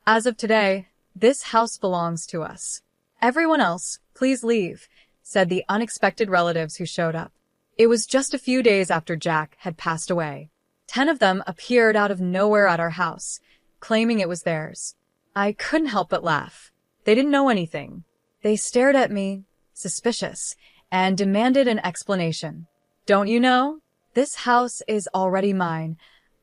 As of today, this house belongs to us. Everyone else, please leave, said the unexpected relatives who showed up. It was just a few days after Jack had passed away. 10 of them appeared out of nowhere at our house, claiming it was theirs. I couldn't help but laugh. They didn't know anything. They stared at me, suspicious, and demanded an explanation. Don't you know? This house is already mine,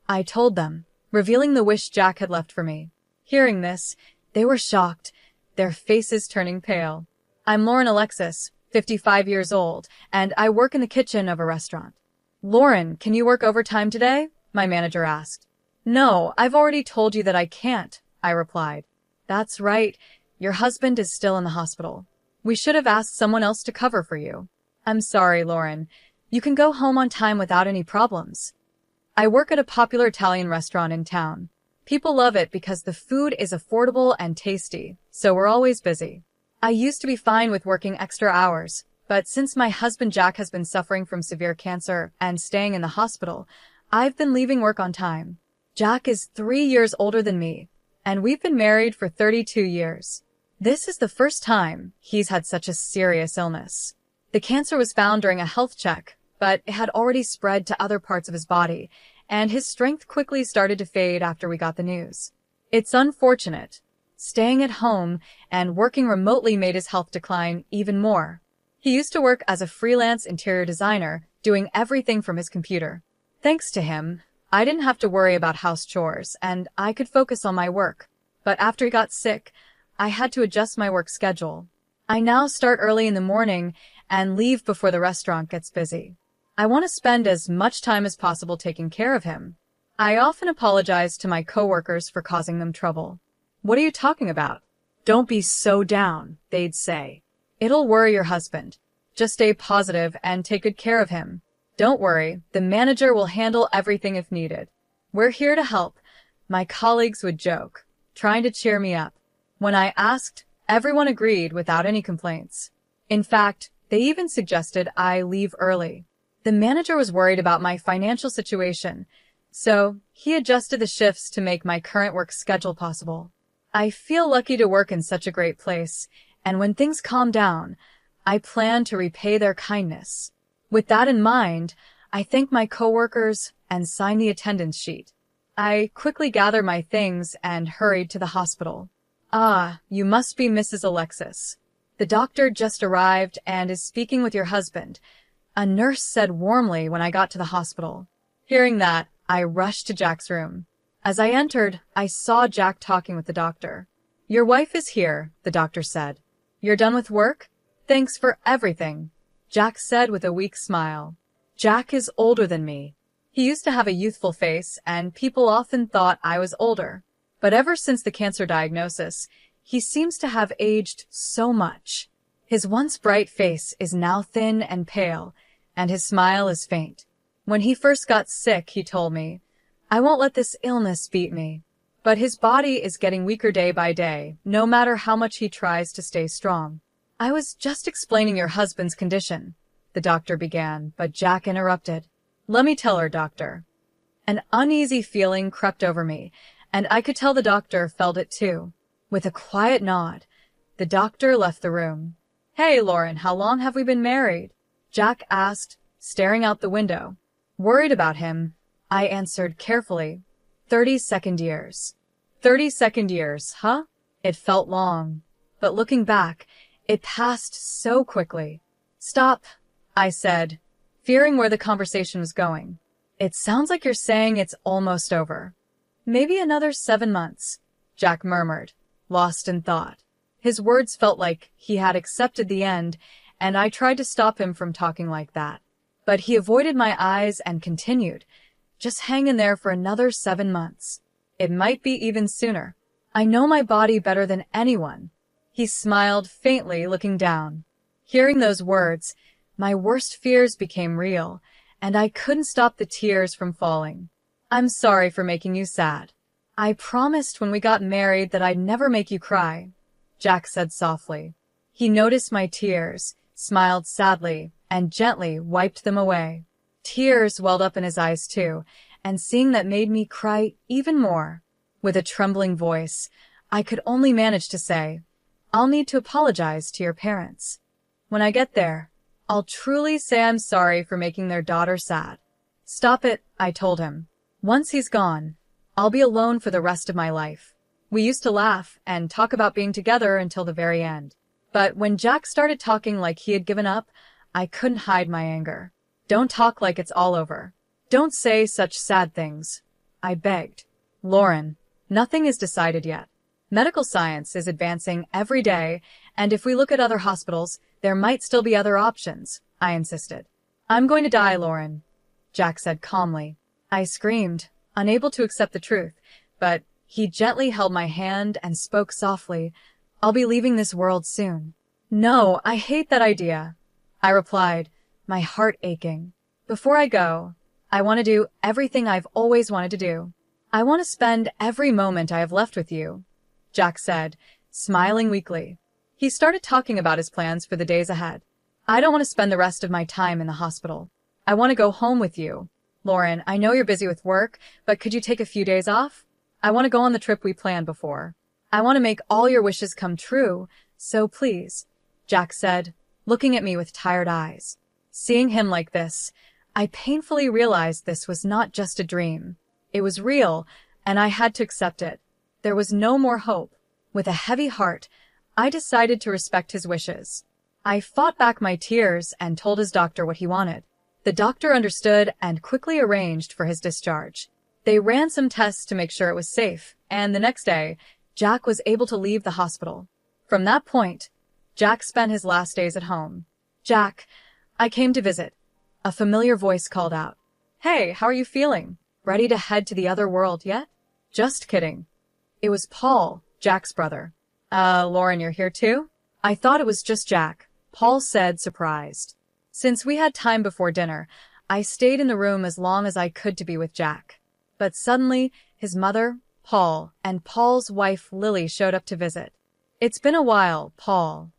I told them, revealing the wish Jack had left for me. Hearing this, they were shocked, their faces turning pale. I'm Lauren Alexis, 55 years old, and I work in the kitchen of a restaurant. Lauren, can you work overtime today? My manager asked. No, I've already told you that I can't, I replied. That's right, your husband is still in the hospital. We should have asked someone else to cover for you. I'm sorry, Lauren. You can go home on time without any problems. I work at a popular Italian restaurant in town. People love it because the food is affordable and tasty, so we're always busy. I used to be fine with working extra hours, but since my husband Jack has been suffering from severe cancer and staying in the hospital, I've been leaving work on time. Jack is 3 years older than me, and we've been married for 32 years. This is the first time he's had such a serious illness. The cancer was found during a health check, but it had already spread to other parts of his body, and his strength quickly started to fade after we got the news. It's unfortunate. Staying at home and working remotely made his health decline even more. He used to work as a freelance interior designer, doing everything from his computer. Thanks to him, I didn't have to worry about house chores, and I could focus on my work. But after he got sick, I had to adjust my work schedule. I now start early in the morning and leave before the restaurant gets busy. I want to spend as much time as possible taking care of him. I often apologize to my coworkers for causing them trouble. What are you talking about? Don't be so down, they'd say. It'll worry your husband. Just stay positive and take good care of him. Don't worry, the manager will handle everything if needed. We're here to help, my colleagues would joke, trying to cheer me up. When I asked, everyone agreed without any complaints. In fact, they even suggested I leave early. The manager was worried about my financial situation, so he adjusted the shifts to make my current work schedule possible. I feel lucky to work in such a great place, and when things calm down, I plan to repay their kindness. With that in mind, I thank my coworkers and sign the attendance sheet. I quickly gathered my things and hurried to the hospital. Ah, you must be Mrs. Alexis. The doctor just arrived and is speaking with your husband, a nurse said warmly when I got to the hospital. Hearing that, I rushed to Jack's room. As I entered, I saw Jack talking with the doctor. Your wife is here, the doctor said. You're done with work? Thanks for everything, Jack said with a weak smile. Jack is older than me. He used to have a youthful face, and people often thought I was older. But ever since the cancer diagnosis, he seems to have aged so much. His once bright face is now thin and pale, and his smile is faint. When he first got sick, he told me, I won't let this illness beat me. But his body is getting weaker day by day, no matter how much he tries to stay strong. I was just explaining your husband's condition, the doctor began, but Jack interrupted. Let me tell her, doctor. An uneasy feeling crept over me, and I could tell the doctor felt it too. With a quiet nod, the doctor left the room. Hey, Lauren, how long have we been married? Jack asked, staring out the window. Worried about him, I answered carefully. 32nd years. 32nd years, huh? It felt long. But looking back, it passed so quickly. Stop, I said, fearing where the conversation was going. It sounds like you're saying it's almost over. Maybe another 7 months, Jack murmured, lost in thought. His words felt like he had accepted the end, and I tried to stop him from talking like that. But he avoided my eyes and continued, just hang in there for another 7 months. It might be even sooner. I know my body better than anyone. He smiled faintly, looking down. Hearing those words, my worst fears became real, and I couldn't stop the tears from falling. I'm sorry for making you sad. I promised when we got married that I'd never make you cry, Jack said softly. He noticed my tears, smiled sadly, and gently wiped them away. Tears welled up in his eyes too, and seeing that made me cry even more. With a trembling voice, I could only manage to say, "I'll need to apologize to your parents. When I get there, I'll truly say I'm sorry for making their daughter sad." "Stop it," I told him. "Once he's gone, I'll be alone for the rest of my life." We used to laugh and talk about being together until the very end. But when Jack started talking like he had given up, I couldn't hide my anger. "Don't talk like it's all over. Don't say such sad things," I begged. "Lauren, nothing is decided yet. Medical science is advancing every day, and if we look at other hospitals, there might still be other options," I insisted. "I'm going to die, Lauren," Jack said calmly. I screamed, unable to accept the truth, but he gently held my hand and spoke softly, "I'll be leaving this world soon." "No, I hate that idea," I replied, my heart aching. "Before I go, I want to do everything I've always wanted to do. I want to spend every moment I have left with you," Jack said, smiling weakly. He started talking about his plans for the days ahead. "I don't want to spend the rest of my time in the hospital. I want to go home with you. Lauren, I know you're busy with work, but could you take a few days off? I want to go on the trip we planned before. I want to make all your wishes come true, so please," Jack said, looking at me with tired eyes. Seeing him like this, I painfully realized this was not just a dream. It was real, and I had to accept it. There was no more hope. With a heavy heart, I decided to respect his wishes. I fought back my tears and told his doctor what he wanted. The doctor understood and quickly arranged for his discharge. They ran some tests to make sure it was safe, and the next day, Jack was able to leave the hospital. From that point, Jack spent his last days at home. "Jack, I came to visit," a familiar voice called out. "Hey, how are you feeling? Ready to head to the other world yet?" "Just kidding." It was Paul, Jack's brother. Lauren, you're here too?" "I thought it was just Jack," Paul said, surprised. Since we had time before dinner, I stayed in the room as long as I could to be with Jack. But suddenly, his mother, Paul, and Paul's wife, Lily, showed up to visit. "It's been a while, Paul,"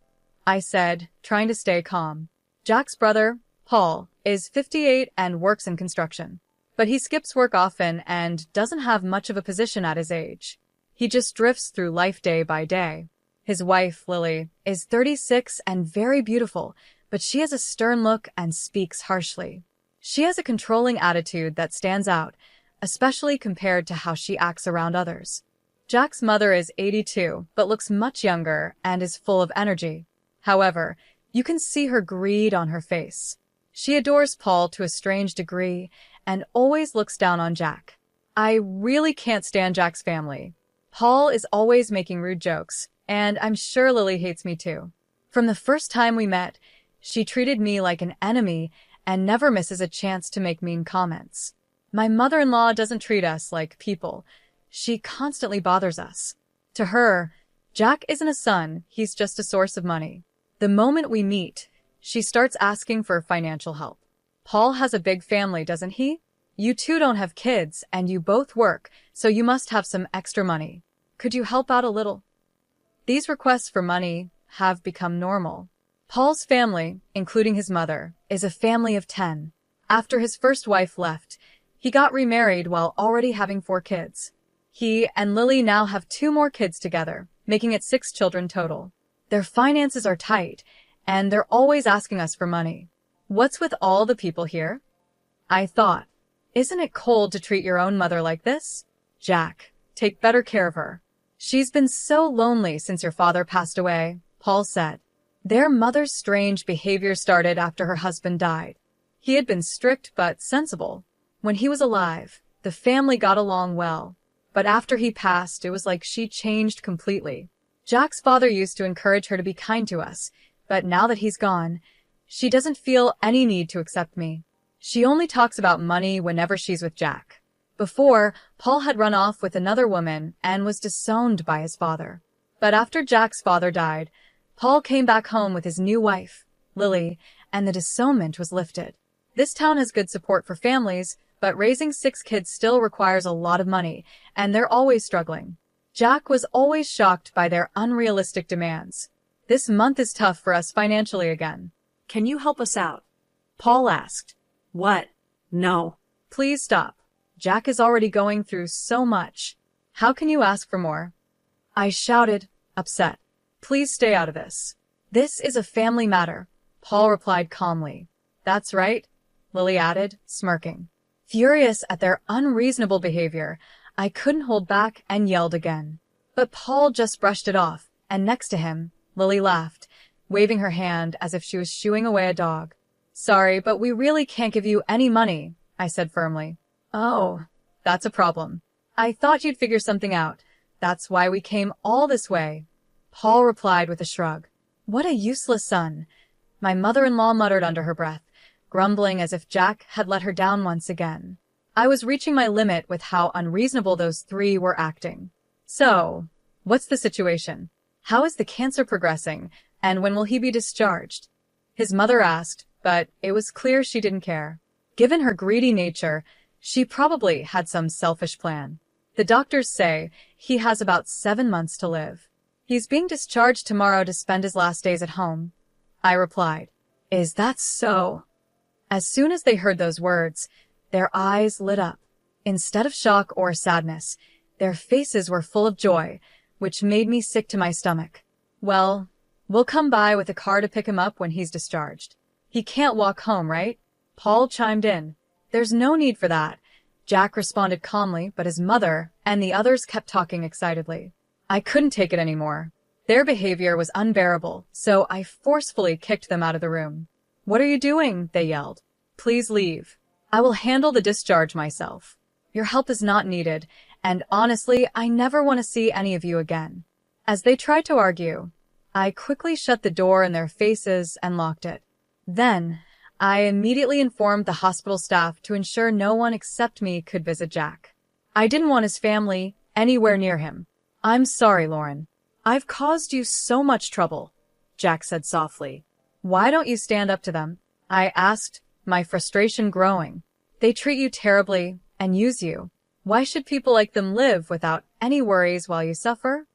I said, trying to stay calm. Jack's brother, Paul, is 58 and works in construction. But he skips work often and doesn't have much of a position at his age. He just drifts through life day by day. His wife, Lily, is 36 and very beautiful, but she has a stern look and speaks harshly. She has a controlling attitude that stands out, especially compared to how she acts around others. Jack's mother is 82, but looks much younger and is full of energy. However, you can see her greed on her face. She adores Paul to a strange degree and always looks down on Jack. I really can't stand Jack's family. Paul is always making rude jokes, and I'm sure Lily hates me too. From the first time we met, she treated me like an enemy and never misses a chance to make mean comments. My mother-in-law doesn't treat us like people. She constantly bothers us. To her, Jack isn't a son, he's just a source of money. The moment we meet, she starts asking for financial help. "Paul has a big family, doesn't he? You two don't have kids, and you both work, so you must have some extra money. Could you help out a little?" These requests for money have become normal. Paul's family, including his mother, is a family of 10. After his first wife left, he got remarried while already having 4 kids. He and Lily now have 2 more kids together, making it 6 children total. Their finances are tight, and they're always asking us for money. What's with all the people here? I thought, isn't it cold to treat your own mother like this? Jack, take better care of her. She's been so lonely since your father passed away, Paul said. Their mother's strange behavior started after her husband died. He had been strict but sensible. When he was alive, the family got along well. But after he passed, it was like she changed completely. Jack's father used to encourage her to be kind to us, but now that he's gone, she doesn't feel any need to accept me. She only talks about money whenever she's with Jack. Before, Paul had run off with another woman and was disowned by his father. But after Jack's father died, Paul came back home with his new wife, Lily, and the disownment was lifted. This town has good support for families, but raising 6 kids still requires a lot of money, and they're always struggling. Jack was always shocked by their unrealistic demands. This month is tough for us financially again. Can you help us out? Paul asked. What? No. Please stop. Jack is already going through so much. How can you ask for more? I shouted, upset. Please stay out of this. This is a family matter, Paul replied calmly. That's right, Lily added, smirking. Furious at their unreasonable behavior, I couldn't hold back and yelled again. But Paul just brushed it off, and next to him, Lily laughed, waving her hand as if she was shooing away a dog. Sorry, but we really can't give you any money, I said firmly. Oh, that's a problem. I thought you'd figure something out. That's why we came all this way. Paul replied with a shrug. What a useless son. My mother-in-law muttered under her breath, grumbling as if Jack had let her down once again. I was reaching my limit with how unreasonable those three were acting. So, what's the situation? How is the cancer progressing, and when will he be discharged? His mother asked, but it was clear she didn't care. Given her greedy nature, she probably had some selfish plan. The doctors say he has about 7 months to live. He's being discharged tomorrow to spend his last days at home, I replied. Is that so? As soon as they heard those words, their eyes lit up. Instead of shock or sadness, their faces were full of joy, which made me sick to my stomach. Well, we'll come by with a car to pick him up when he's discharged. He can't walk home, right? Paul chimed in. There's no need for that, Jack responded calmly, but his mother and the others kept talking excitedly. I couldn't take it anymore. Their behavior was unbearable, so I forcefully kicked them out of the room. What are you doing? They yelled. Please leave. I will handle the discharge myself. Your help is not needed, and honestly, I never want to see any of you again. As they tried to argue, I quickly shut the door in their faces and locked it. Then, I immediately informed the hospital staff to ensure no one except me could visit Jack. I didn't want his family anywhere near him. I'm sorry, Lauren. I've caused you so much trouble, Jack said softly. Why don't you stand up to them? I asked, my frustration growing. They treat you terribly and use you. Why should people like them live without any worries while you suffer?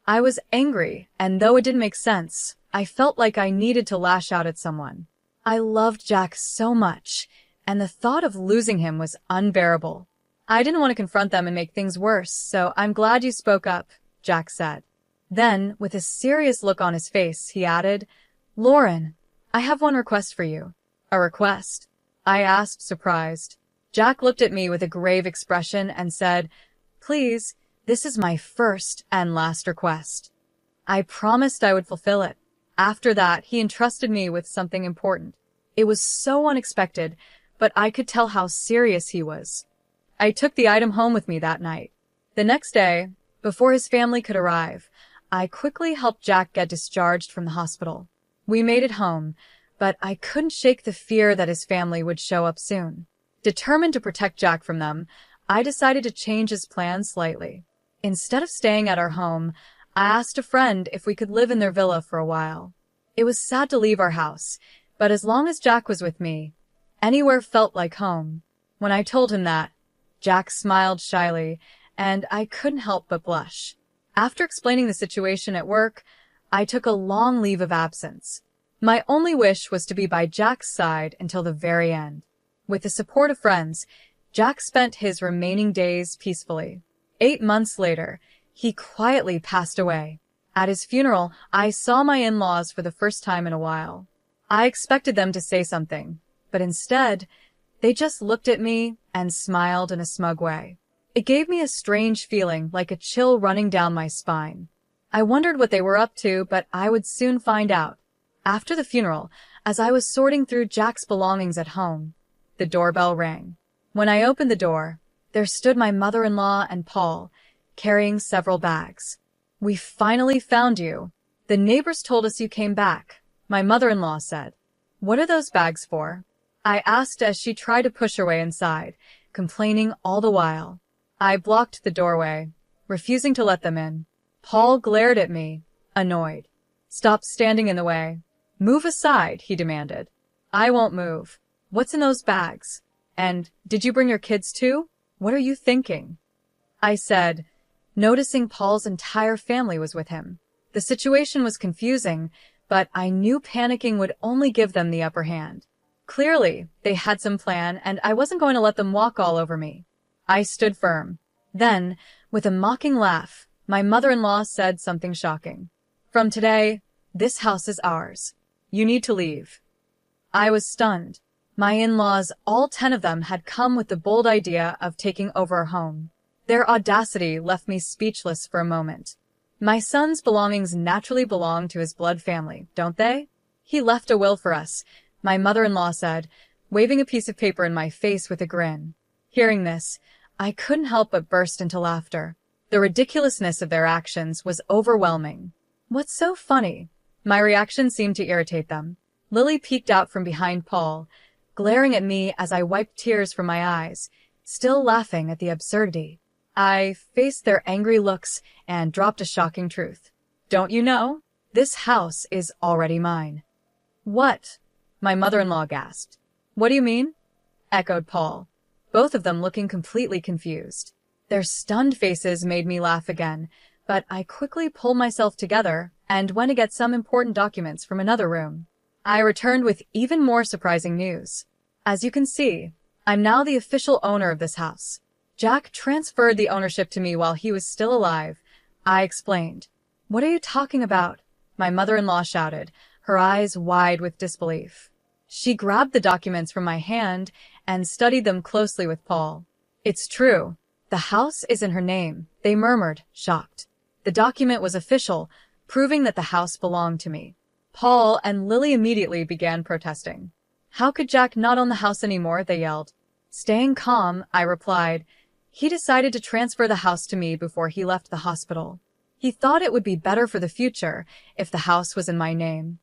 I was angry, and though it didn't make sense, I felt like I needed to lash out at someone. I loved Jack so much, and the thought of losing him was unbearable. I didn't want to confront them and make things worse, so I'm glad you spoke up, Jack said. Then, with a serious look on his face, he added, Lauren, I have one request for you. A request? I asked, surprised. Jack looked at me with a grave expression and said, Please, this is my first and last request. I promised I would fulfill it. After that, he entrusted me with something important. It was so unexpected, but I could tell how serious he was. I took the item home with me that night. The next day, before his family could arrive, I quickly helped Jack get discharged from the hospital. We made it home, but I couldn't shake the fear that his family would show up soon. Determined to protect Jack from them, I decided to change his plans slightly. Instead of staying at our home, I asked a friend if we could live in their villa for a while. It was sad to leave our house, but as long as Jack was with me, anywhere felt like home. When I told him that, Jack smiled shyly, and I couldn't help but blush. After explaining the situation at work, I took a long leave of absence. My only wish was to be by Jack's side until the very end. With the support of friends, Jack spent his remaining days peacefully. 8 months later, he quietly passed away. At his funeral, I saw my in-laws for the first time in a while. I expected them to say something, but instead, they just looked at me and smiled in a smug way. It gave me a strange feeling, like a chill running down my spine. I wondered what they were up to, but I would soon find out. After the funeral, as I was sorting through Jack's belongings at home, the doorbell rang. When I opened the door, there stood my mother-in-law and Paul, carrying several bags. We finally found you. The neighbors told us you came back, my mother-in-law said. What are those bags for? I asked as she tried to push her way inside, complaining all the while. I blocked the doorway, refusing to let them in. Paul glared at me, annoyed. Stop standing in the way. Move aside, he demanded. I won't move. What's in those bags? And did you bring your kids too? What are you thinking? I said, noticing Paul's entire family was with him. The situation was confusing, but I knew panicking would only give them the upper hand. Clearly, they had some plan, and I wasn't going to let them walk all over me. I stood firm. Then, with a mocking laugh, My mother-in-law said something shocking. From today, this house is ours. You need to leave. I was stunned. My in-laws, all 10 of them, had come with the bold idea of taking over our home. Their audacity left me speechless for a moment. My son's belongings naturally belong to his blood family, don't they? He left a will for us, my mother-in-law said, waving a piece of paper in my face with a grin. Hearing this, I couldn't help but burst into laughter. The ridiculousness of their actions was overwhelming. What's so funny? My reaction seemed to irritate them. Lily peeked out from behind Paul, glaring at me as I wiped tears from my eyes, still laughing at the absurdity. I faced their angry looks and dropped a shocking truth. Don't you know? This house is already mine. What? My mother-in-law gasped. What do you mean? Echoed Paul, both of them looking completely confused. Their stunned faces made me laugh again, but I quickly pulled myself together and went to get some important documents from another room. I returned with even more surprising news. As you can see, I'm now the official owner of this house. Jack transferred the ownership to me while he was still alive, I explained. What are you talking about? My mother-in-law shouted, her eyes wide with disbelief. She grabbed the documents from my hand and studied them closely with Paul. It's true. The house is in her name, they murmured, shocked. The document was official, proving that the house belonged to me. Paul and Lily immediately began protesting. How could Jack not own the house anymore? They yelled. Staying calm, I replied. He decided to transfer the house to me before he left the hospital. He thought it would be better for the future if the house was in my name.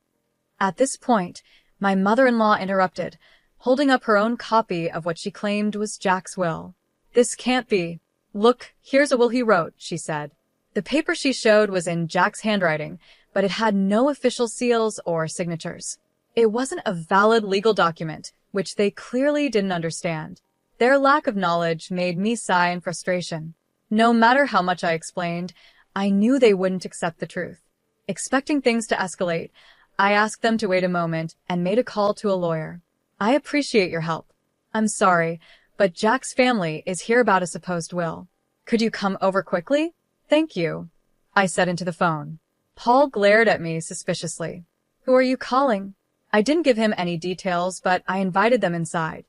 At this point, my mother-in-law interrupted, holding up her own copy of what she claimed was Jack's will. This can't be. Look, here's a will he wrote, she said. The paper she showed was in Jack's handwriting, but it had no official seals or signatures. It wasn't a valid legal document, which they clearly didn't understand. Their lack of knowledge made me sigh in frustration. No matter how much I explained, I knew they wouldn't accept the truth. Expecting things to escalate, I asked them to wait a moment and made a call to a lawyer. I appreciate your help. I'm sorry, but Jack's family is here about a supposed will. Could you come over quickly? Thank you, I said into the phone. Paul glared at me suspiciously. Who are you calling? I didn't give him any details, but I invited them inside.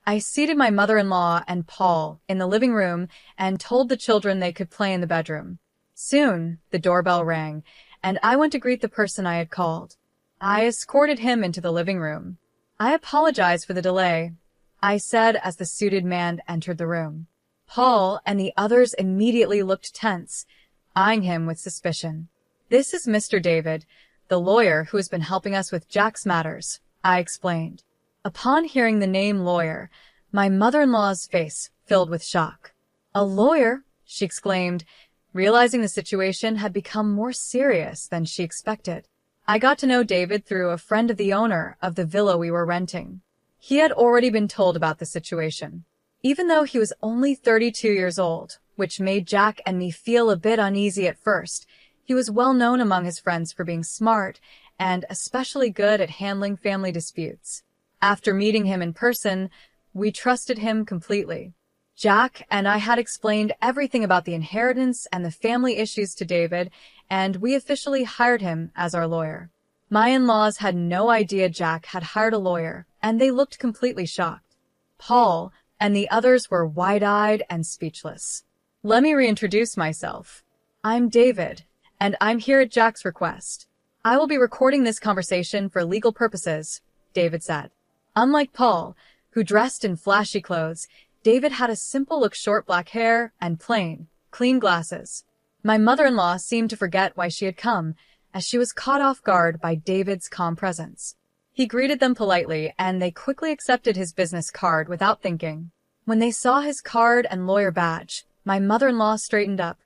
I seated my mother-in-law and Paul in the living room and told the children they could play in the bedroom. Soon, the doorbell rang, and I went to greet the person I had called. I escorted him into the living room. I apologize for the delay, I said as the suited man entered the room. Paul and the others immediately looked tense, eyeing him with suspicion. This is Mr. David, the lawyer who has been helping us with Jack's matters, I explained. Upon hearing the name lawyer, my mother-in-law's face filled with shock. A lawyer? She exclaimed, realizing the situation had become more serious than she expected. I got to know David through a friend of the owner of the villa we were renting. He had already been told about the situation. Even though he was only 32 years old, which made Jack and me feel a bit uneasy at first, he was well known among his friends for being smart and especially good at handling family disputes. After meeting him in person, we trusted him completely. Jack and I had explained everything about the inheritance and the family issues to David, and we officially hired him as our lawyer. My in-laws had no idea Jack had hired a lawyer, and they looked completely shocked. Paul and the others were wide-eyed and speechless. Let me reintroduce myself. I'm David, and I'm here at Jack's request. I will be recording this conversation for legal purposes, David said. Unlike Paul, who dressed in flashy clothes, David had a simple-look short black hair and plain, clean glasses. My mother-in-law seemed to forget why she had come, as she was caught off guard by David's calm presence. He greeted them politely, and they quickly accepted his business card without thinking. When they saw his card and lawyer badge, my mother-in-law straightened up,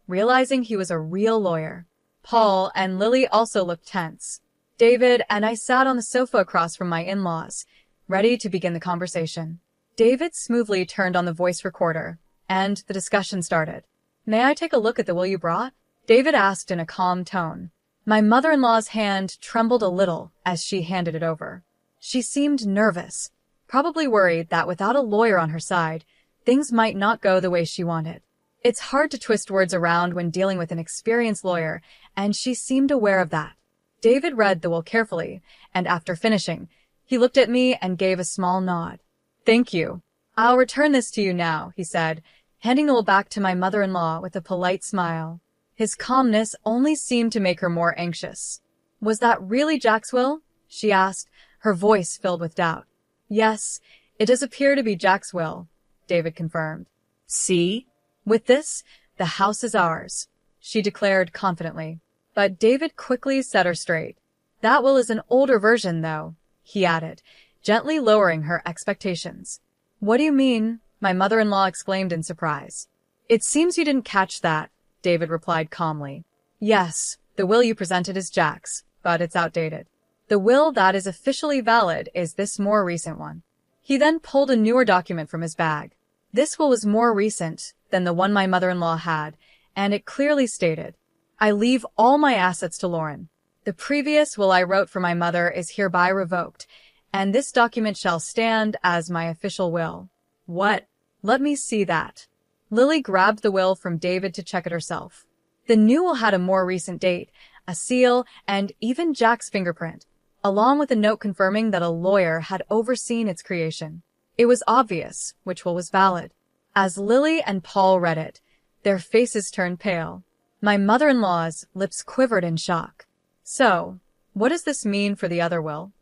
realizing he was a real lawyer. Paul and Lily also looked tense. David and I sat on the sofa across from my in-laws, ready to begin the conversation. David smoothly turned on the voice recorder, and the discussion started. May I take a look at the will you brought? David asked in a calm tone. My mother-in-law's hand trembled a little as she handed it over. She seemed nervous, probably worried that without a lawyer on her side, things might not go the way she wanted. It's hard to twist words around when dealing with an experienced lawyer, and she seemed aware of that. David read the will carefully, and after finishing, he looked at me and gave a small nod. "Thank you. I'll return this to you now," he said, handing the will back to my mother-in-law with a polite smile. His calmness only seemed to make her more anxious. "Was that really Jack's will?" she asked, her voice filled with doubt. "Yes, it does appear to be Jack's will," David confirmed. See? "With this, the house is ours," she declared confidently. But David quickly set her straight. "That will is an older version, though," he added, gently lowering her expectations. "What do you mean?" my mother-in-law exclaimed in surprise. "It seems you didn't catch that," David replied calmly. "Yes, the will you presented is Jack's, but it's outdated. The will that is officially valid is this more recent one." He then pulled a newer document from his bag. This will was more recent than the one my mother-in-law had, and it clearly stated, "I leave all my assets to Lauren. The previous will I wrote for my mother is hereby revoked, and this document shall stand as my official will." What? "Let me see that." Lily grabbed the will from David to check it herself. The new will had a more recent date, a seal, and even Jack's fingerprint, along with a note confirming that a lawyer had overseen its creation. It was obvious which will was valid. As Lily and Paul read it, their faces turned pale. My mother-in-law's lips quivered in shock. "So, what does this mean for the other will?"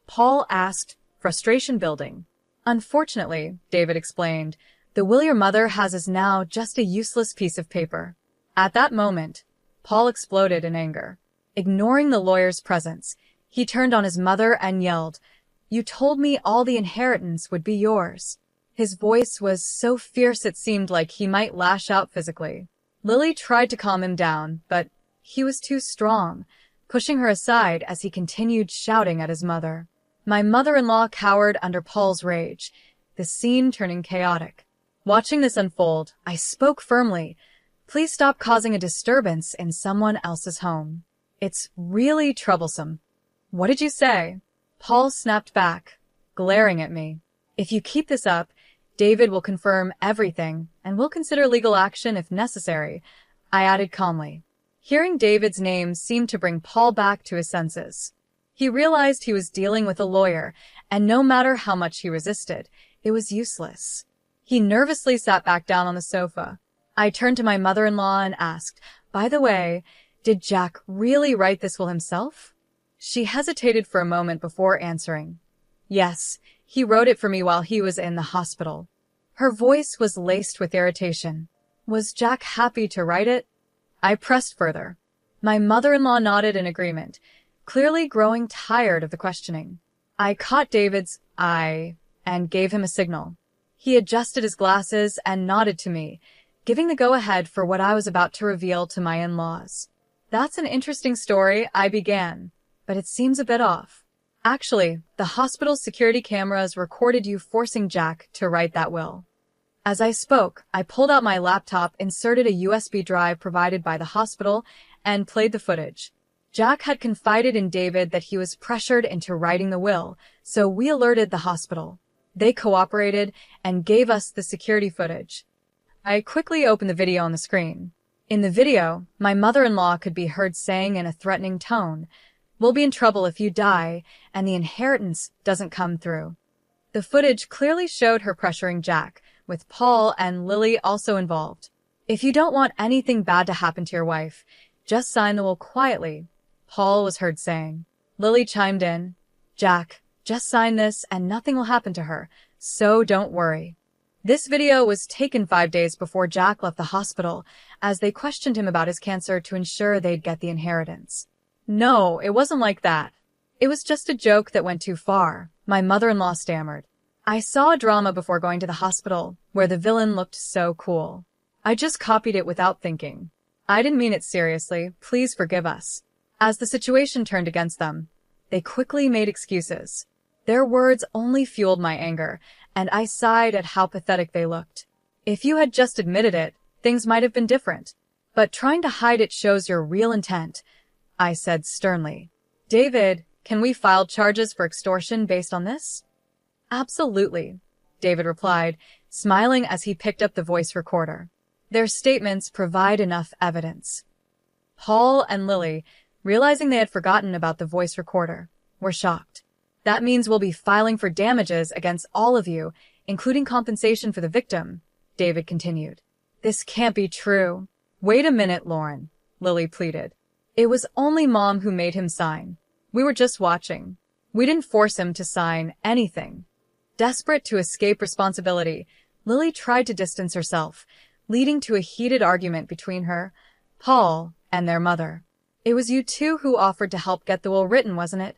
Paul asked, frustration building. "Unfortunately," David explained, "the will your mother has is now just a useless piece of paper." At that moment, Paul exploded in anger. Ignoring the lawyer's presence, he turned on his mother and yelled, "You told me all the inheritance would be yours." His voice was so fierce it seemed like he might lash out physically. Lily tried to calm him down, but he was too strong, pushing her aside as he continued shouting at his mother. My mother-in-law cowered under Paul's rage, the scene turning chaotic. Watching this unfold, I spoke firmly, "Please stop causing a disturbance in someone else's home. It's really troublesome." "What did you say?" Paul snapped back, glaring at me. "If you keep this up, David will confirm everything, and we'll consider legal action if necessary," I added calmly. Hearing David's name seemed to bring Paul back to his senses. He realized he was dealing with a lawyer, and no matter how much he resisted, it was useless. He nervously sat back down on the sofa. I turned to my mother-in-law and asked, "By the way, did Jack really write this will himself?" She hesitated for a moment before answering. "Yes, he wrote it for me while he was in the hospital." Her voice was laced with irritation. "Was Jack happy to write it?" I pressed further. My mother-in-law nodded in agreement, clearly growing tired of the questioning. I caught David's eye and gave him a signal. He adjusted his glasses and nodded to me, giving the go-ahead for what I was about to reveal to my in-laws. "That's an interesting story," I began, "but it seems a bit off. Actually, the hospital's security cameras recorded you forcing Jack to write that will." As I spoke, I pulled out my laptop, inserted a USB drive provided by the hospital, and played the footage. Jack had confided in David that he was pressured into writing the will, so we alerted the hospital. They cooperated and gave us the security footage. I quickly opened the video on the screen. In the video, my mother-in-law could be heard saying in a threatening tone, "We'll be in trouble if you die and the inheritance doesn't come through." The footage clearly showed her pressuring Jack, with Paul and Lily also involved. "If you don't want anything bad to happen to your wife, just sign the will quietly," Paul was heard saying. Lily chimed in, "Jack, just sign this and nothing will happen to her, so don't worry." This video was taken 5 days before Jack left the hospital, as they questioned him about his cancer to ensure they'd get the inheritance. "No, it wasn't like that. It was just a joke that went too far," my mother-in-law stammered. "I saw a drama before going to the hospital where the villain looked so cool. I just copied it without thinking. I didn't mean it seriously. Please forgive us." As the situation turned against them, they quickly made excuses. Their words only fueled my anger, and I sighed at how pathetic they looked. If you had just admitted it, things might have been different. But trying to hide it shows your real intent, I said sternly. "David, can we file charges for extortion based on this?" "Absolutely," David replied, smiling as he picked up the voice recorder. Their statements provide enough evidence. Paul and Lily, realizing they had forgotten about the voice recorder, were shocked. That means we'll be filing for damages against all of you, including compensation for the victim, David continued. This can't be true. Wait a minute, Lauren, Lily pleaded. It was only Mom who made him sign. We were just watching. We didn't force him to sign anything. Desperate to escape responsibility, Lily tried to distance herself, leading to a heated argument between her, Paul, and their mother. It was you two who offered to help get the will written, wasn't it?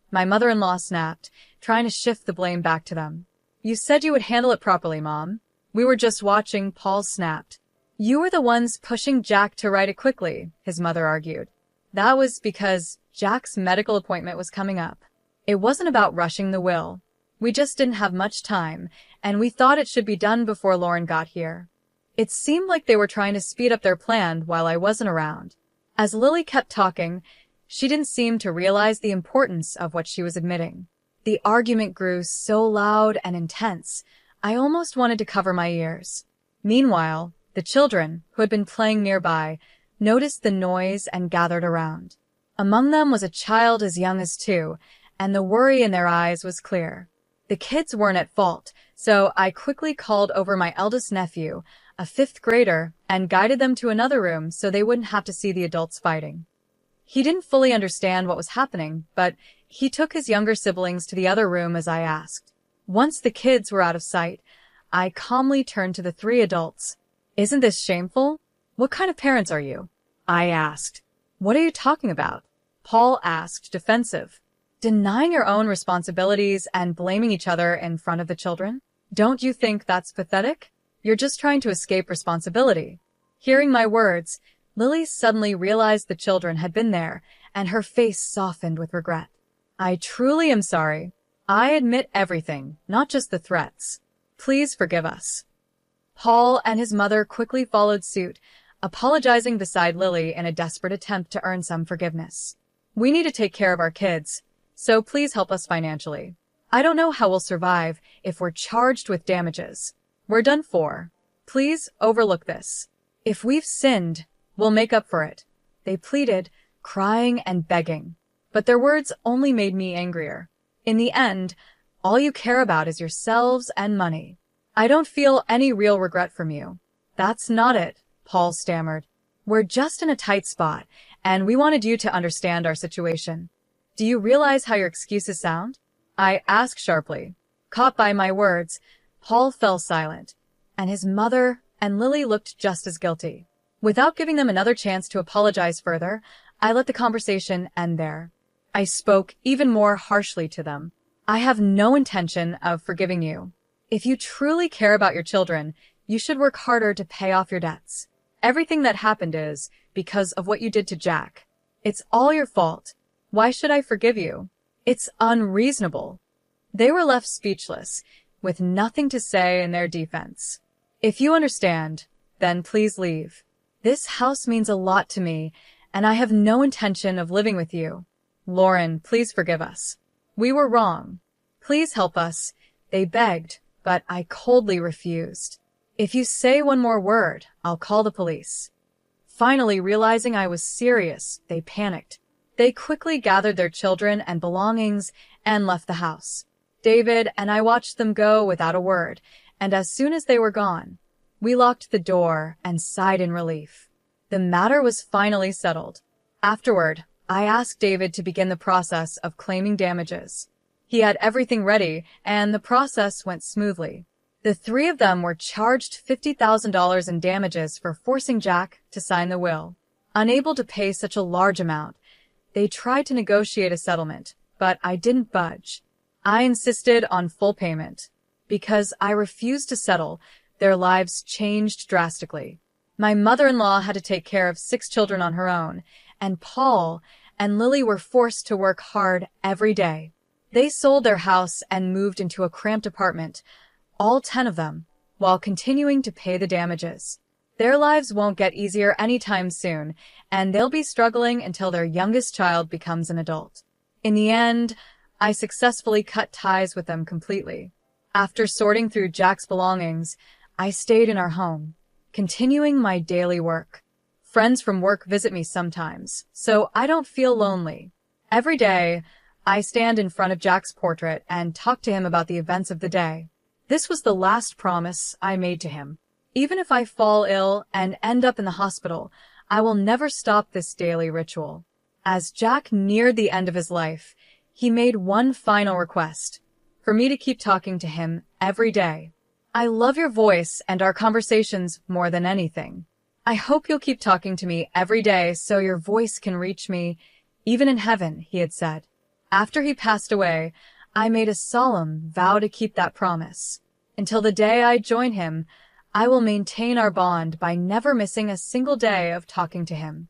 My mother-in-law snapped, trying to shift the blame back to them. You said you would handle it properly, Mom. We were just watching, Paul snapped. You were the ones pushing Jack to write it quickly, his mother argued. That was because Jack's medical appointment was coming up. It wasn't about rushing the will. We just didn't have much time, and we thought it should be done before Lauren got here. It seemed like they were trying to speed up their plan while I wasn't around. As Lily kept talking, she didn't seem to realize the importance of what she was admitting. The argument grew so loud and intense, I almost wanted to cover my ears. Meanwhile, the children, who had been playing nearby, noticed the noise and gathered around. Among them was a child as young as 2, and the worry in their eyes was clear. The kids weren't at fault, so I quickly called over my eldest nephew, a 5th grader, and guided them to another room so they wouldn't have to see the adults fighting. He didn't fully understand what was happening, but he took his younger siblings to the other room as I asked. Once the kids were out of sight, I calmly turned to the 3 adults. Isn't this shameful? What kind of parents are you? I asked. What are you talking about? Paul asked, defensive. Denying your own responsibilities and blaming each other in front of the children? Don't you think that's pathetic? You're just trying to escape responsibility. Hearing my words, Lily suddenly realized the children had been there, and her face softened with regret. I truly am sorry. I admit everything, not just the threats. Please forgive us. Paul and his mother quickly followed suit, apologizing beside Lily in a desperate attempt to earn some forgiveness. We need to take care of our kids, so please help us financially. I don't know how we'll survive if we're charged with damages. We're done for. Please overlook this. If we've sinned, we'll make up for it. They pleaded, crying and begging. But their words only made me angrier. In the end, all you care about is yourselves and money. I don't feel any real regret from you. That's not it, Paul stammered. We're just in a tight spot, and we wanted you to understand our situation. Do you realize how your excuses sound? I asked sharply. Caught by my words, Paul fell silent, and his mother and Lily looked just as guilty. Without giving them another chance to apologize further, I let the conversation end there. I spoke even more harshly to them. I have no intention of forgiving you. If you truly care about your children, you should work harder to pay off your debts. Everything that happened is because of what you did to Jack. It's all your fault. Why should I forgive you? It's unreasonable. They were left speechless, with nothing to say in their defense. If you understand, then please leave. This house means a lot to me, and I have no intention of living with you. Lauren, please forgive us. We were wrong. Please help us, they begged, but I coldly refused. If you say one more word, I'll call the police. Finally, realizing I was serious, they panicked. They quickly gathered their children and belongings and left the house. David and I watched them go without a word, and as soon as they were gone, we locked the door and sighed in relief. The matter was finally settled. Afterward, I asked David to begin the process of claiming damages. He had everything ready, and the process went smoothly. The 3 of them were charged $50,000 in damages for forcing Jack to sign the will. Unable to pay such a large amount, they tried to negotiate a settlement, but I didn't budge. I insisted on full payment. Because I refused to settle, their lives changed drastically. My mother-in-law had to take care of 6 children on her own, and Paul and Lily were forced to work hard every day. They sold their house and moved into a cramped apartment, all 10 of them, while continuing to pay the damages. Their lives won't get easier anytime soon, and they'll be struggling until their youngest child becomes an adult. In the end, I successfully cut ties with them completely. After sorting through Jack's belongings, I stayed in our home. continuing my daily work. Friends from work visit me sometimes, so I don't feel lonely. Every day, I stand in front of Jack's portrait and talk to him about the events of the day. This was the last promise I made to him. Even if I fall ill and end up in the hospital, I will never stop this daily ritual. As Jack neared the end of his life, he made one final request, for me to keep talking to him every day. I love your voice and our conversations more than anything. I hope you'll keep talking to me every day so your voice can reach me, even in heaven, he had said. After he passed away, I made a solemn vow to keep that promise. Until the day I join him, I will maintain our bond by never missing a single day of talking to him.